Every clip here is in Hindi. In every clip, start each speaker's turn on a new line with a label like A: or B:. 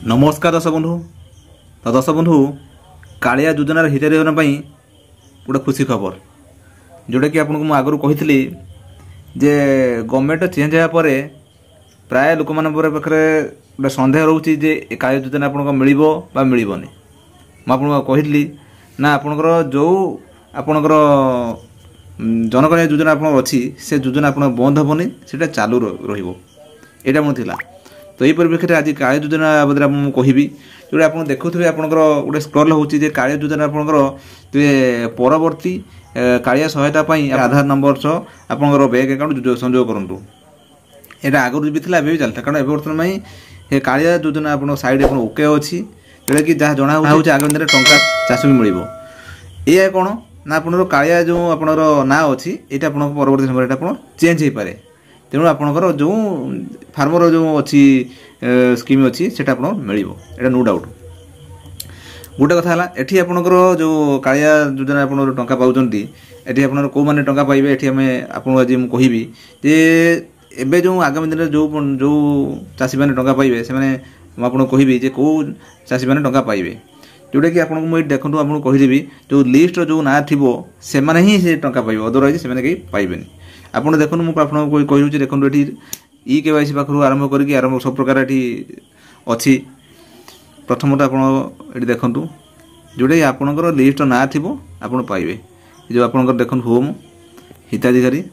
A: नमस्कार दर्शक बंधु। तो दर्शक बंधु कालिया योजनार हिताधिकारी गोटे खुशी खबर जोटा कि आपको मुझे आगु कही जे गवर्नमेंट चेंज होगापर प्राय लोक पाखे गोटे सन्देह रोचे जे कालिया योजना आपको मिल मिलनी। मुझे कही ना आपणकर जो आपणकर जनकल्याण योजना आप अच्छी से योजना आप बंद हेनी से चालू रहा मुझे। तो यही परिप्रेक्षी में आज कालिया योजना बदले मुझे कहि जो आप देखुए आपंकर गोटे स्क्रल होची कालिया योजना आपंकर परवर्ती कालिया सहायता आधार नंबर सह आपंकर बैंक अकाउंट संयोग करूँ। यहाँ आगुरी भी था भी चलता कारण बर्तमान में कालिया योजना आप साइड ओके अच्छी जोटा कि जहाँ जना आगामी दिन टंका चाष भी मिल यह कौन ना आप कालिया जो आपंकर ना अच्छी यहाँ आप परवर्ती समय चेंज हो पाए। तेणु आपणकर जो फार्मर जो अच्छी स्कीम अच्छी से मिल नो डाउट। गोटे कथा है ये आपणकर जो कालिया योजना आप टंका पाँच ये आप कौ मैंने टंका पाइबे ये आपको आज मुझे कहि जे एबे जो आगामी दिन जो जो चाषी मैंने टंका पाइबे से आपको कहि जे कौ चाषी मैंने टंका पाइबे जोटा कि आपको मुझे देखूँ आपको कहीदेवी जो लिस्ट जो ना थी से ही से टंका पाइबे अदरवाइज से कहीं पाइबे। आपड़ देखो मुझे कही देखो ये KYC पाखु आरंभ करके आरंभ सब प्रकार ये अच्छी प्रथम तो आप देखूँ जोटा आपणकर लिस्ट ना थी आप पाइबे जो आपणकर देखो होम हिताधिकारी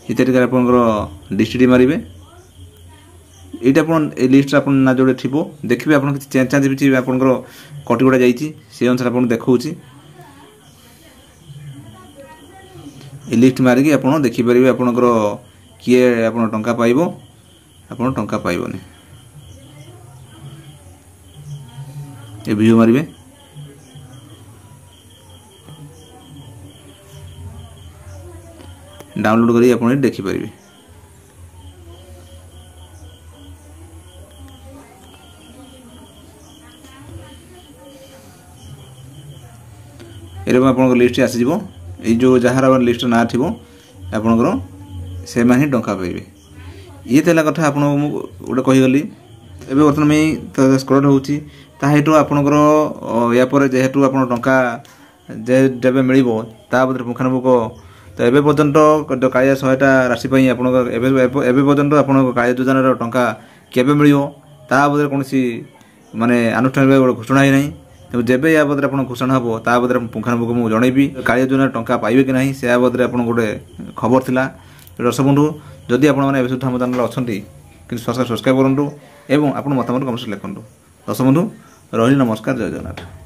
A: हिताधिकारी आपणकर डिस्ट्रिक्ट मारे यहाँ लिस्ट आप ना जोड़े थी देखिए आप चेंज चांज आपंकर कटिगुड़ा जाइए अनुसार आप देखा लिस्ट मारिकी आप देखिपारे आपंकर किए आप टंका पाइब आप टंका पाइबनी ये व्यू मारे डाउनलोड करी आप देखिपारे। ये आप लिस्ट आसीज ये जो जार लिस्ट ना थी आपणकर से ही टंका पाइबे ये तो कथा आप गोटे कहीगली एवं बर्तमान में स्क्रॉल होची ताहेटू आपणकर या पर जेहेतु आप टंका जब मिल बदले पुंखानुपुख तो एवं पर्यंत कालिया सहायता राशि पर्यंत आप कालिया योजनार टंका केबे मिल बदले कौन माने आनुष्ठानिक गोटे घोषणा ही नहीं। तो जब या बदले आप घोषणा हम ता बदले पुंखानुपुख मुझे जनइबी कालिया योजना टंका पाइबे कि नहीं से बदले आप गोटे खबर थिला। दर्शक बंधु जदि आपने सुधा आम चैनल अच्छा कि सब्सक्राइब करूँ और आप मतामत कमेंट लिखूँ। दर्शक बंधु रही नमस्कार जय जगन्नाथ।